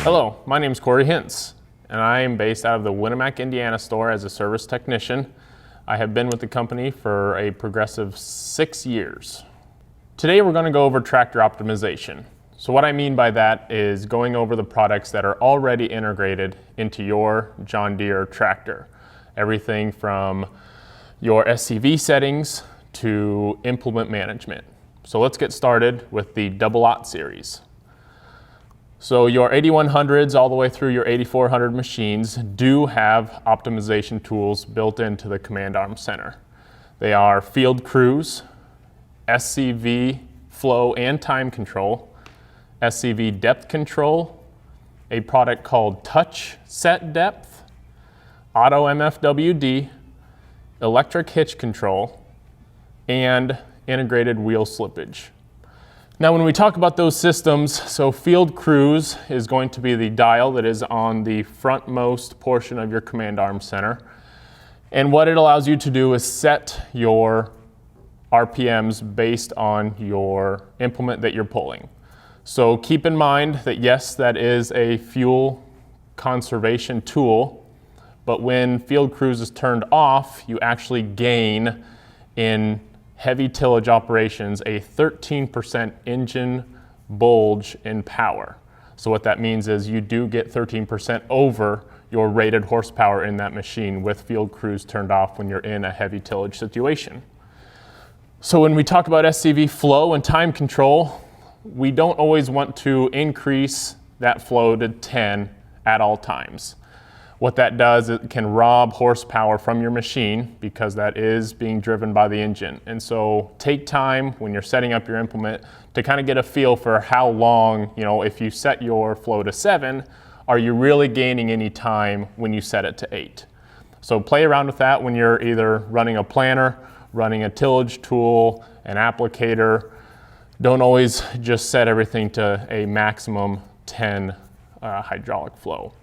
Hello, my name is Corey Hintz, and I am based out of the Winnemac, Indiana store as a service technician. I have been with the company for a progressive 6 years. Today we're going to go over tractor optimization. So what I mean by that is going over the products that are already integrated into your John Deere tractor. Everything from your SCV settings to implement management. So let's get started with the Double Aught series. So your 8100s all the way through your 8400 machines do have optimization tools built into the command arm center. They are field cruise, SCV flow and time control, SCV depth control, a product called touch set depth, auto MFWD, electric hitch control, and integrated wheel slippage. Now when we talk about those systems, so field cruise is going to be the dial that is on the frontmost portion of your command arm center. And what it allows you to do is set your RPMs based on your implement that you're pulling. So keep in mind that yes, that is a fuel conservation tool, but when field cruise is turned off, you actually gain in heavy tillage operations a 13% engine bulge in power. So what that means is you do get 13% over your rated horsepower in that machine with field cruise turned off when you're in a heavy tillage situation. So when we talk about SCV flow and time control, we don't always want to increase that flow to 10 at all times. What that does, it can rob horsepower from your machine because that is being driven by the engine. And so take time when you're setting up your implement to kind of get a feel for how long, if you set your flow to 7, are you really gaining any time when you set it to 8? So play around with that when you're either running a planter, running a tillage tool, an applicator. Don't always just set everything to a maximum 10 hydraulic flow.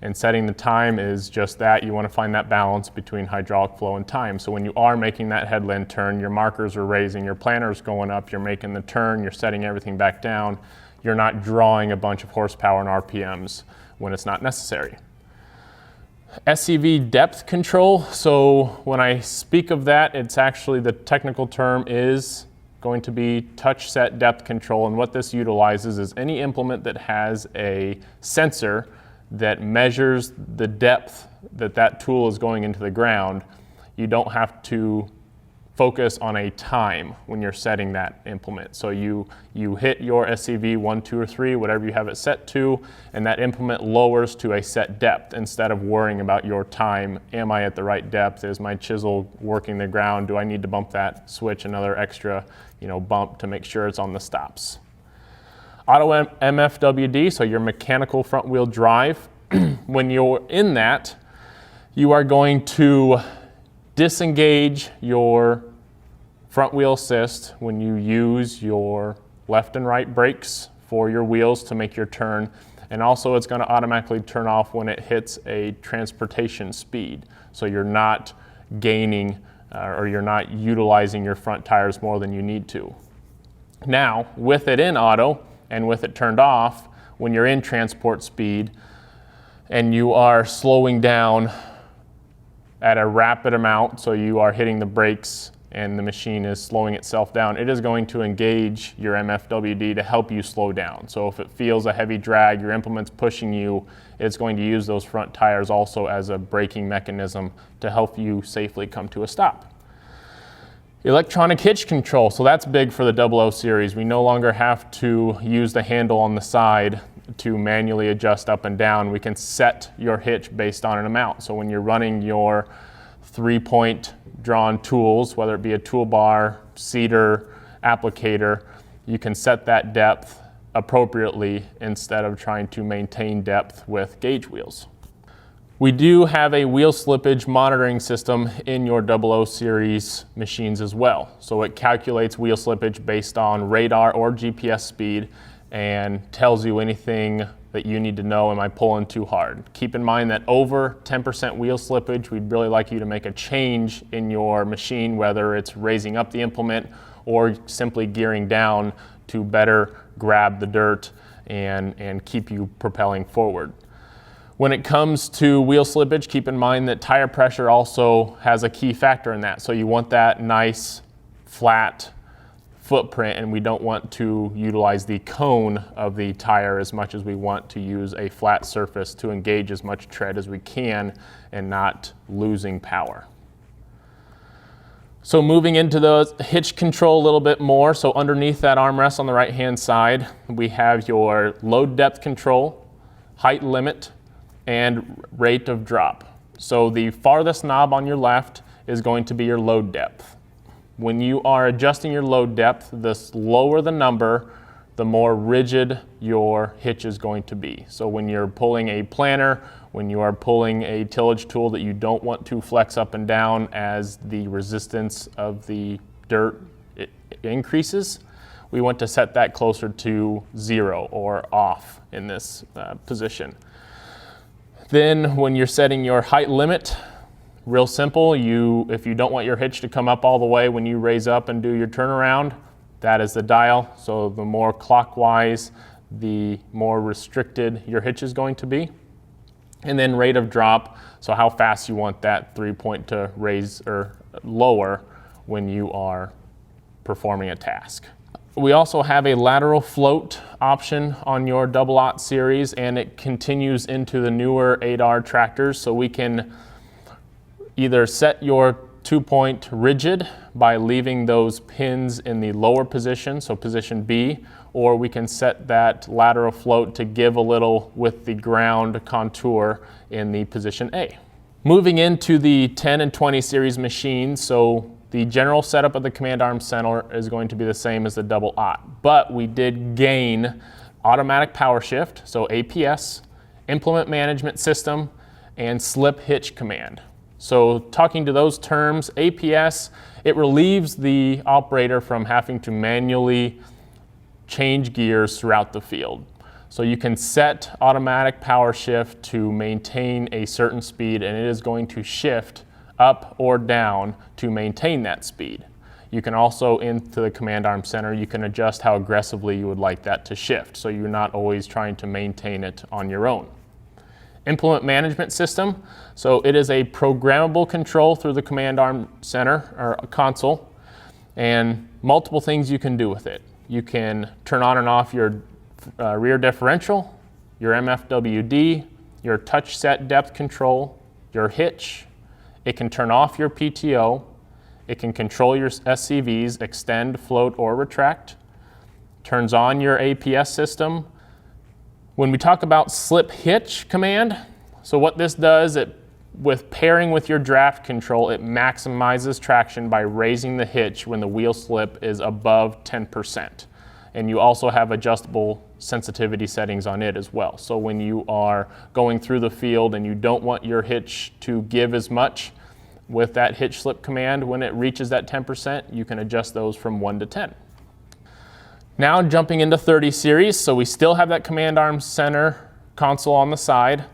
And setting the time is just that. You want to find that balance between hydraulic flow and time. So when you are making that headland turn, your markers are raising, your planter's going up, you're making the turn, you're setting everything back down. You're not drawing a bunch of horsepower and RPMs when it's not necessary. SCV depth control. So when I speak of that, it's actually the technical term is going to be touch set depth control. And what this utilizes is any implement that has a sensor that measures the depth that that tool is going into the ground. You don't have to focus on a time when you're setting that implement. So you hit your SCV 1, 2, or 3, whatever you have it set to, and that implement lowers to a set depth instead of worrying about your time. Am I at the right depth? Is my chisel working the ground? Do I need to bump that switch another extra bump to make sure it's on the stops? Auto MFWD, so your mechanical front wheel drive. When you're in that, you are going to disengage your front wheel assist when you use your left and right brakes for your wheels to make your turn. And also it's going to automatically turn off when it hits a transportation speed. So you're not gaining or you're not utilizing your front tires more than you need to. Now, with it in auto, and with it turned off, when you're in transport speed and you are slowing down at a rapid amount, so you are hitting the brakes and the machine is slowing itself down, it is going to engage your MFWD to help you slow down. So if it feels a heavy drag, your implement's pushing you, it's going to use those front tires also as a braking mechanism to help you safely come to a stop. Electronic hitch control, so that's big for the 00 series. We no longer have to use the handle on the side to manually adjust up and down. We can set your hitch based on an amount. So when you're running your 3-point drawn tools, whether it be a toolbar, seeder, applicator, you can set that depth appropriately instead of trying to maintain depth with gauge wheels. We do have a wheel slippage monitoring system in your 00 series machines as well. So it calculates wheel slippage based on radar or GPS speed and tells you anything that you need to know. Am I pulling too hard? Keep in mind that over 10% wheel slippage, we'd really like you to make a change in your machine, whether it's raising up the implement or simply gearing down to better grab the dirt and keep you propelling forward. When it comes to wheel slippage, keep in mind that tire pressure also has a key factor in that. So you want that nice flat footprint, and we don't want to utilize the cone of the tire as much as we want to use a flat surface to engage as much tread as we can and not losing power. So moving into the hitch control a little bit more, so underneath that armrest on the right hand side, we have your load depth control, height limit, and rate of drop. So the farthest knob on your left is going to be your load depth. When you are adjusting your load depth, the lower the number, the more rigid your hitch is going to be. So when you're pulling a planter, when you are pulling a tillage tool that you don't want to flex up and down as the resistance of the dirt increases, we want to set that closer to 0 or off in this position. Then when you're setting your height limit, real simple, if you don't want your hitch to come up all the way when you raise up and do your turnaround, that is the dial. So the more clockwise, the more restricted your hitch is going to be. And then rate of drop, so how fast you want that 3-point to raise or lower when you are performing a task. We also have a lateral float option on your double-aught series, and it continues into the newer 8R tractors, so we can either set your 2-point rigid by leaving those pins in the lower position, so position B, or we can set that lateral float to give a little with the ground contour in the position A. Moving into the 10 and 20 series machines, so the general setup of the command arm center is going to be the same as the double-aught, but we did gain automatic power shift, so APS, implement management system, and slip hitch command. So talking to those terms, APS, it relieves the operator from having to manually change gears throughout the field. So you can set automatic power shift to maintain a certain speed, and it is going to shift up or down to maintain that speed. You can also, into the command arm center, you can adjust how aggressively you would like that to shift, so you're not always trying to maintain it on your own. Implement management system, so it is a programmable control through the command arm center or console, and multiple things you can do with it. You can turn on and off your rear differential, your MFWD, your touch set depth control, your hitch. It can turn off your PTO. It can control your SCVs, extend, float, or retract. Turns on your APS system. When we talk about slip hitch command, so what this does, with pairing with your draft control, it maximizes traction by raising the hitch when the wheel slip is above 10%. And you also have adjustable sensitivity settings on it as well. So when you are going through the field and you don't want your hitch to give as much, with that hitch slip command, when it reaches that 10%, you can adjust those from 1 to 10. Now jumping into 30 series, so we still have that command arm center console on the side,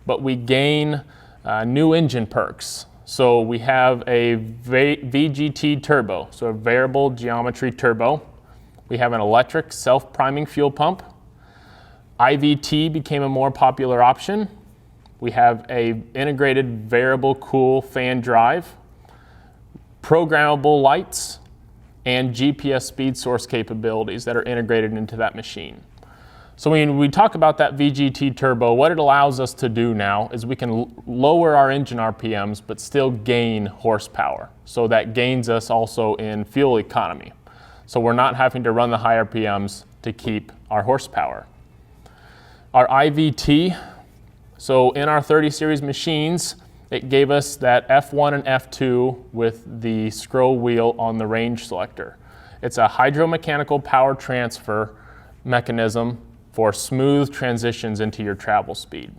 but we gain new engine perks. So we have a VGT Turbo, so a variable geometry turbo. We have an electric self-priming fuel pump. IVT became a more popular option. We have a integrated variable cool fan drive, programmable lights, and GPS speed source capabilities that are integrated into that machine. So when we talk about that VGT Turbo, what it allows us to do now is we can lower our engine RPMs but still gain horsepower. So that gains us also in fuel economy. So we're not having to run the high RPMs to keep our horsepower. Our IVT, so in our 30 series machines, it gave us that F1 and F2 with the scroll wheel on the range selector. It's a hydromechanical power transfer mechanism for smooth transitions into your travel speed.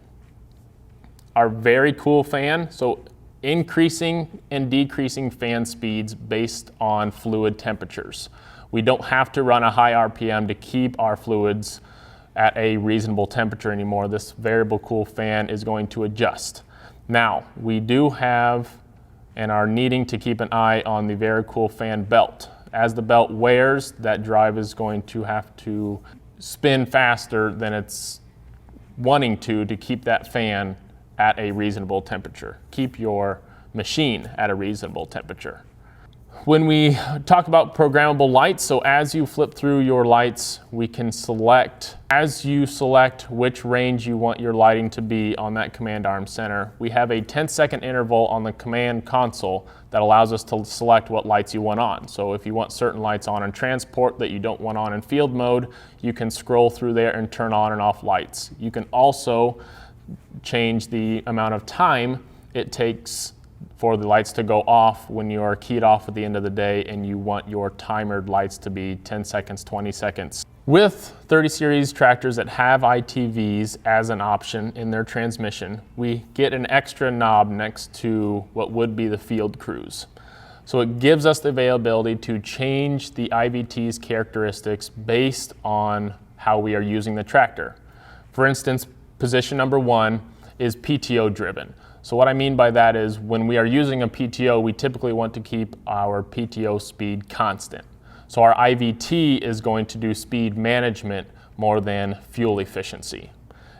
Our very cool fan, so increasing and decreasing fan speeds based on fluid temperatures. We don't have to run a high RPM to keep our fluids at a reasonable temperature anymore. This variable cool fan is going to adjust. Now, we do have and are needing to keep an eye on the very cool fan belt. As the belt wears, that drive is going to have to spin faster than it's wanting to keep that fan at a reasonable temperature. Keep your machine at a reasonable temperature. When we talk about programmable lights, so as you flip through your lights, we can select, as you select which range you want your lighting to be on that command arm center, we have a 10-second interval on the command console that allows us to select what lights you want on. So if you want certain lights on in transport that you don't want on in field mode, you can scroll through there and turn on and off lights. You can also change the amount of time it takes for the lights to go off when you are keyed off at the end of the day and you want your timered lights to be 10 seconds, 20 seconds. With 30 series tractors that have ITVs as an option in their transmission, we get an extra knob next to what would be the field cruise. So it gives us the availability to change the IVT's characteristics based on how we are using the tractor. For instance, position number 1 is PTO driven. So what I mean by that is when we are using a PTO, we typically want to keep our PTO speed constant. So our IVT is going to do speed management more than fuel efficiency.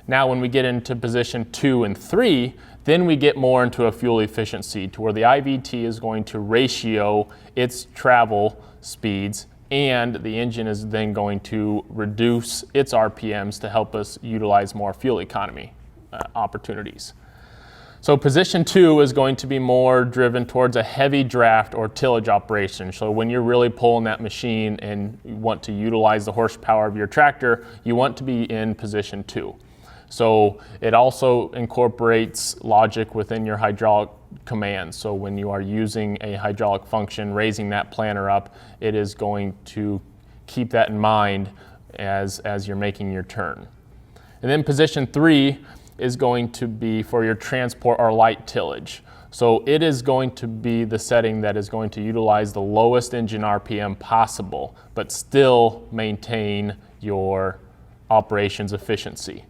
Now when we get into position 2 and 3, then we get more into a fuel efficiency to where the IVT is going to ratio its travel speeds, and the engine is then going to reduce its RPMs to help us utilize more fuel economy opportunities. So position 2 is going to be more driven towards a heavy draft or tillage operation. So when you're really pulling that machine and you want to utilize the horsepower of your tractor, you want to be in position 2. So it also incorporates logic within your hydraulic commands. So when you are using a hydraulic function, raising that planter up, it is going to keep that in mind as you're making your turn. And then position 3 is going to be for your transport or light tillage. So it is going to be the setting that is going to utilize the lowest engine RPM possible, but still maintain your operations efficiency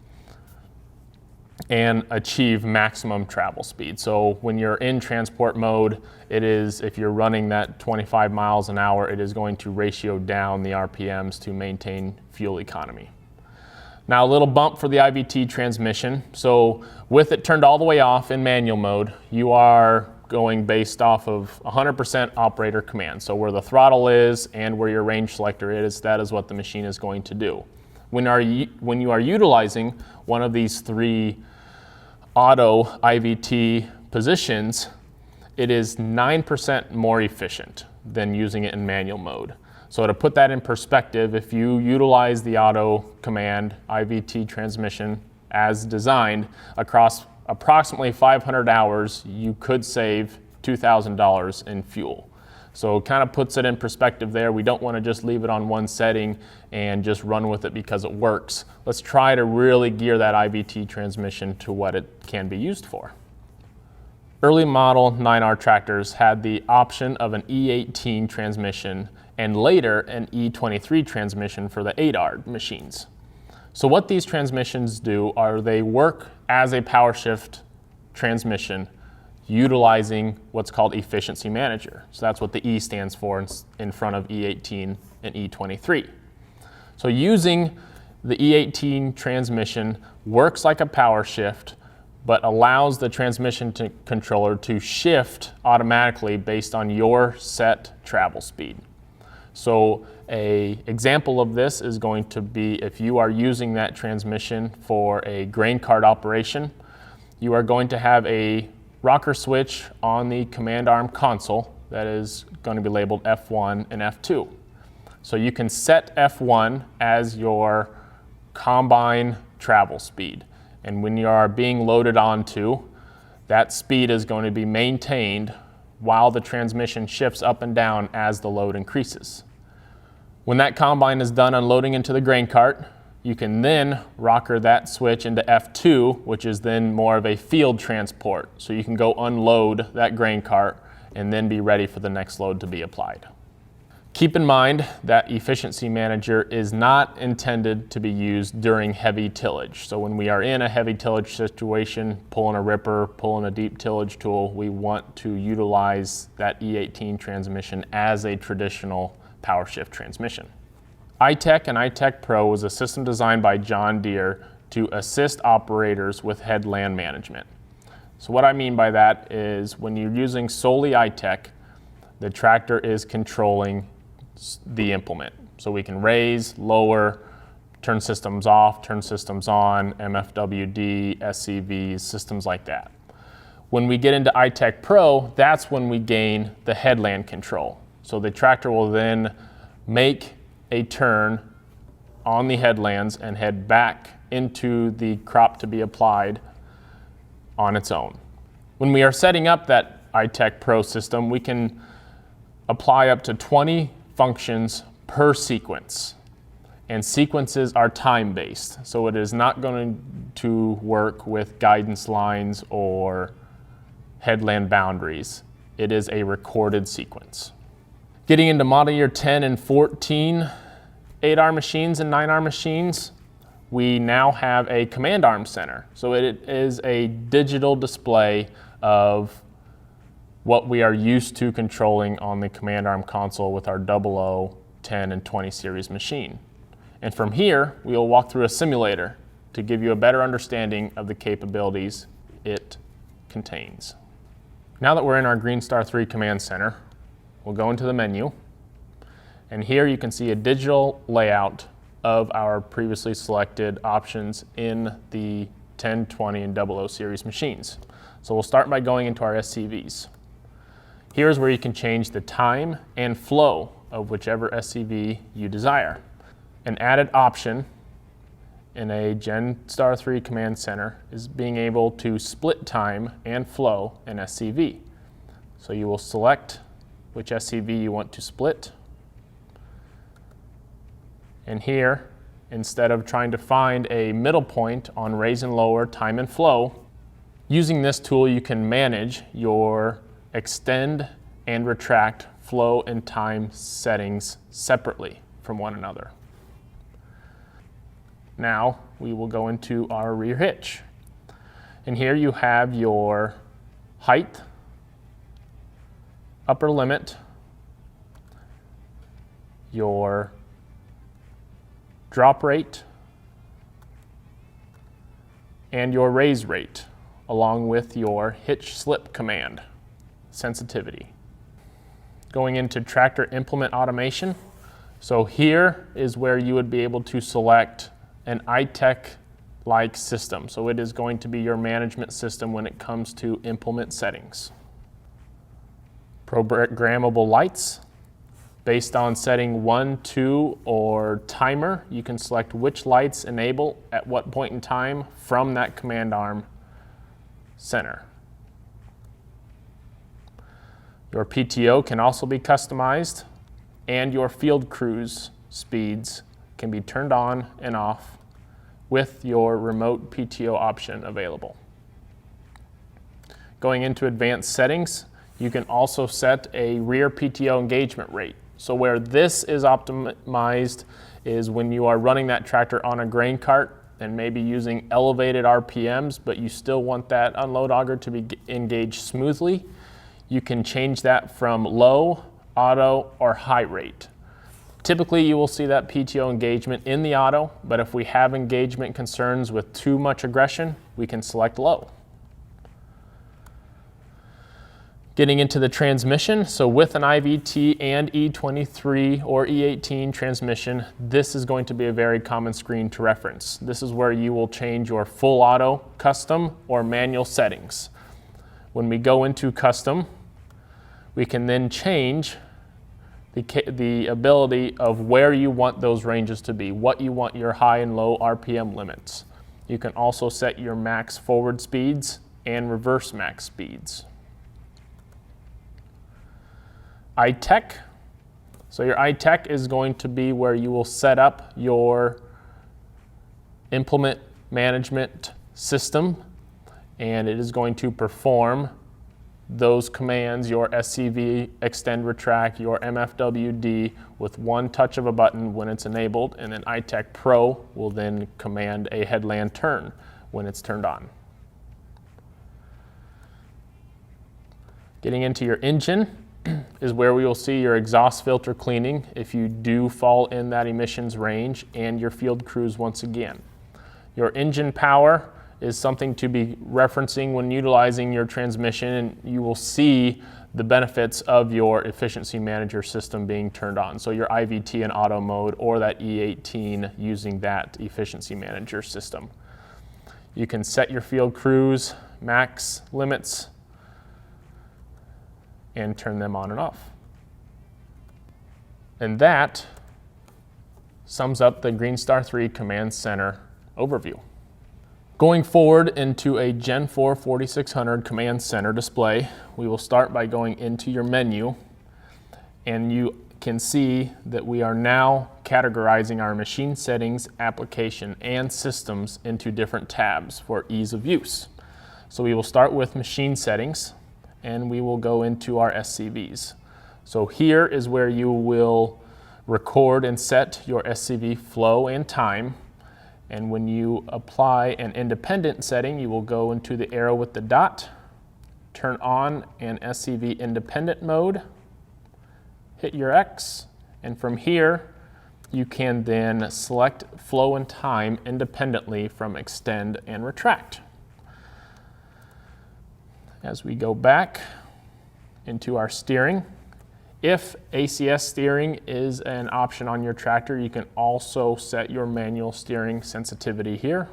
and achieve maximum travel speed. So when you're in transport mode, it is, if you're running that 25 miles an hour, it is going to ratio down the RPMs to maintain fuel economy. Now a little bump for the IVT transmission. So with it turned all the way off in manual mode, you are going based off of 100% operator command. So where the throttle is and where your range selector is, that is what the machine is going to do. When you are utilizing one of these 3 auto IVT positions, it is 9% more efficient than using it in manual mode. So to put that in perspective, if you utilize the auto command IVT transmission as designed across approximately 500 hours, you could save $2,000 in fuel. So it kind of puts it in perspective there. We don't want to just leave it on one setting and just run with it because it works. Let's try to really gear that IVT transmission to what it can be used for. Early model 9R tractors had the option of an E18 transmission and later an E23 transmission for the 8R machines. So what these transmissions do are they work as a power shift transmission utilizing what's called efficiency manager. So that's what the E stands for in front of E18 and E23. So using the E18 transmission works like a power shift, but allows the transmission controller to shift automatically based on your set travel speed. So an example of this is going to be if you are using that transmission for a grain cart operation, you are going to have a rocker switch on the command arm console that is going to be labeled F1 and F2. So you can set F1 as your combine travel speed. And when you are being loaded onto, that speed is going to be maintained while the transmission shifts up and down as the load increases. When that combine is done unloading into the grain cart, you can then rocker that switch into F2, which is then more of a field transport. So you can go unload that grain cart and then be ready for the next load to be applied. Keep in mind that efficiency manager is not intended to be used during heavy tillage. So when we are in a heavy tillage situation, pulling a ripper, pulling a deep tillage tool, we want to utilize that E18 transmission as a traditional power shift transmission. ITEC and ITEC Pro was a system designed by John Deere to assist operators with headland management. So what I mean by that is when you're using solely ITEC, the tractor is controlling the implement. So we can raise, lower, turn systems off, turn systems on, MFWD, SCVs, systems like that. When we get into ITEC Pro, that's when we gain the headland control. So the tractor will then make a turn on the headlands and head back into the crop to be applied on its own. When we are setting up that ITEC Pro system, we can apply up to 20 functions per sequence. And sequences are time-based, so it is not going to work with guidance lines or headland boundaries. It is a recorded sequence. Getting into model year 10 and 14 8R machines and 9R machines, we now have a command arm center. So it is a digital display of what we are used to controlling on the command arm console with our 00, 10, and 20 series machine. And from here, we will walk through a simulator to give you a better understanding of the capabilities it contains. Now that we're in our GreenStar 3 Command Center, we'll go into the menu. And here you can see a digital layout of our previously selected options in the 10, 20, and 00 series machines. So we'll start by going into our SCVs. Here's where you can change the time and flow of whichever SCV you desire. An added option in a GenStar 3 Command Center is being able to split time and flow an SCV. So you will select which SCV you want to split. And here, instead of trying to find a middle point on raise and lower time and flow, using this tool you can manage your extend and retract flow and time settings separately from one another. Now we will go into our rear hitch. And here you have your height, upper limit, your drop rate, and your raise rate, along with your hitch slip command sensitivity. Going into tractor implement automation. So here is where you would be able to select an ITEC-like system. So it is going to be your management system when it comes to implement settings. Programmable lights. Based on setting 1, 2, or timer, you can select which lights enable at what point in time from that command arm center. Your PTO can also be customized, and your field cruise speeds can be turned on and off with your remote PTO option available. Going into advanced settings, you can also set a rear PTO engagement rate. So where this is optimized is when you are running that tractor on a grain cart and maybe using elevated RPMs, but you still want that unload auger to be engaged smoothly. You can change that from low, auto, or high rate. Typically you will see that PTO engagement in the auto, but if we have engagement concerns with too much aggression, we can select low. Getting into the transmission, so with an IVT and E23 or E18 transmission, this is going to be a very common screen to reference. This is where you will change your full auto, custom, or manual settings. When we go into custom, we can then change the ability of where you want those ranges to be, what you want your high and low RPM limits. You can also set your max forward speeds and reverse max speeds. ITEC. So your ITEC is going to be where you will set up your implement management system, and it is going to perform those commands, your SCV, extend, retract, your MFWD with one touch of a button when it's enabled, and then ITEC Pro will then command a headland turn when it's turned on. Getting into your engine. is where we will see your exhaust filter cleaning if you do fall in that emissions range, and your field crews once again. Your engine power is something to be referencing when utilizing your transmission, and you will see the benefits of your efficiency manager system being turned on. So your IVT in auto mode, or that E18 using that efficiency manager system. You can set your field crews, max limits, and turn them on and off. And that sums up the GreenStar 3 Command Center overview. Going forward into a Gen 4 4600 Command Center display, we will start by going into your menu, and you can see that we are now categorizing our machine settings, application, and systems into different tabs for ease of use. So we will start with machine settings, and we will go into our SCVs. So here is where you will record and set your SCV flow and time. And when you apply an independent setting, you will go into the arrow with the dot, turn on an SCV independent mode, hit your X, and from here you can then select flow and time independently from extend and retract. As we go back into our steering, if ACS steering is an option on your tractor, you can also set your manual steering sensitivity here.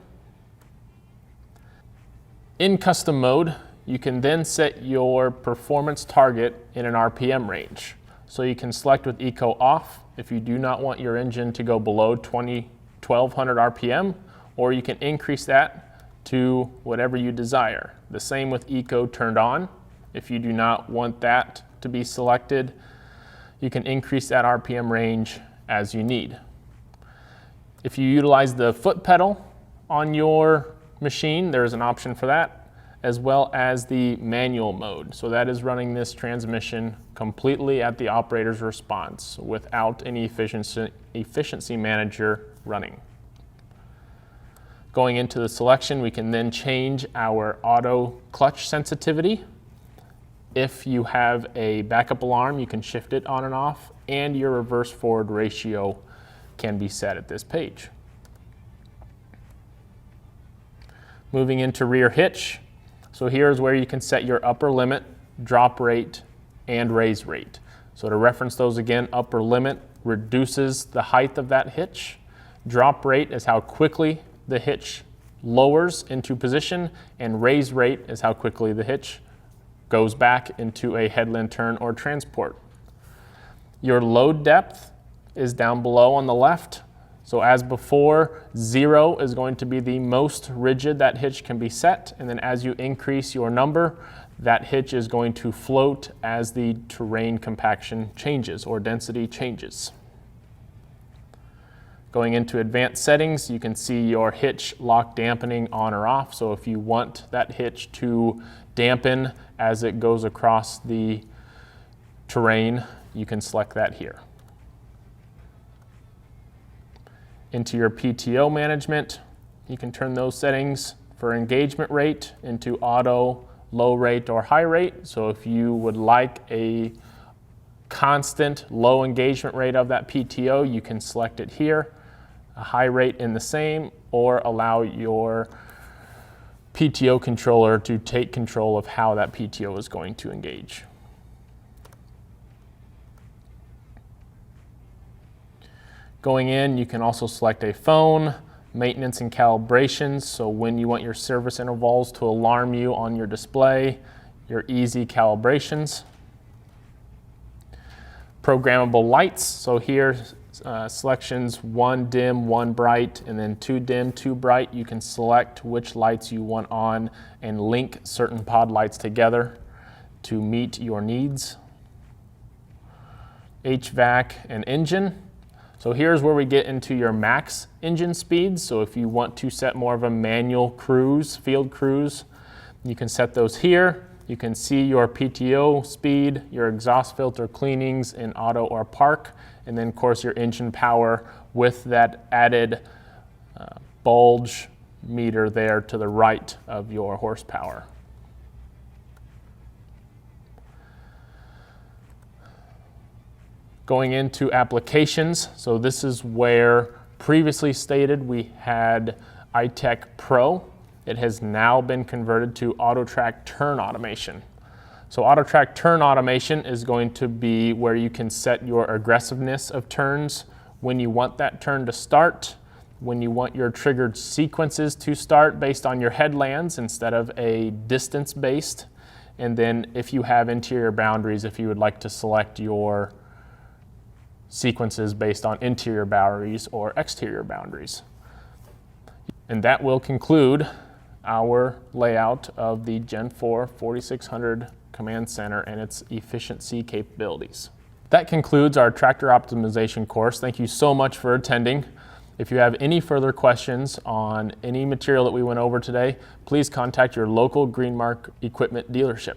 In custom mode, you can then set your performance target in an RPM range. So you can select with Eco off if you do not want your engine to go below 1200 RPM, or you can increase that to whatever you desire. The same with Eco turned on. If you do not want that to be selected, you can increase that RPM range as you need. If you utilize the foot pedal on your machine, there's an option for that, as well as the manual mode. So that is running this transmission completely at the operator's response without any efficiency manager running. Going into the selection, we can then change our auto clutch sensitivity. If you have a backup alarm, you can shift it on and off, and your reverse forward ratio can be set at this page. Moving into rear hitch. So here's where you can set your upper limit, drop rate, and raise rate. So to reference those again, upper limit reduces the height of that hitch. Drop rate is how quickly the hitch lowers into position, and raise rate is how quickly the hitch goes back into a headland turn or transport. Your load depth is down below on the left. So as before, 0 is going to be the most rigid that hitch can be set, and then as you increase your number, that hitch is going to float as the terrain compaction changes or density changes. Going into advanced settings, you can see your hitch lock dampening on or off. So if you want that hitch to dampen as it goes across the terrain, you can select that here. Into your PTO management, you can turn those settings for engagement rate into auto, low rate, or high rate. So if you would like a constant low engagement rate of that PTO, you can select it here. A high rate in the same, or allow your PTO controller to take control of how that PTO is going to engage. Going in, you can also select a phone, maintenance and calibrations, so when you want your service intervals to alarm you on your display, your easy calibrations. Programmable lights, so here selections 1 dim, 1 bright, and then 2 dim, 2 bright. You can select which lights you want on and link certain pod lights together to meet your needs. HVAC and engine. So here's where we get into your max engine speeds. So if you want to set more of a manual cruise, field cruise, you can set those here. You can see your PTO speed, your exhaust filter cleanings in auto or park, and then of course your engine power with that added bulge meter there to the right of your horsepower. Going into applications, so this is where previously stated we had ITEC Pro. It has now been converted to AutoTrack Turn Automation. So AutoTrack Turn Automation is going to be where you can set your aggressiveness of turns, when you want that turn to start, when you want your triggered sequences to start based on your headlands instead of a distance based, and then if you have interior boundaries, if you would like to select your sequences based on interior boundaries or exterior boundaries. And that will conclude our layout of the Gen 4 4600 Command Center and its efficiency capabilities. That concludes our tractor optimization course. Thank you so much for attending. If you have any further questions on any material that we went over today, please contact your local GreenMark equipment dealership.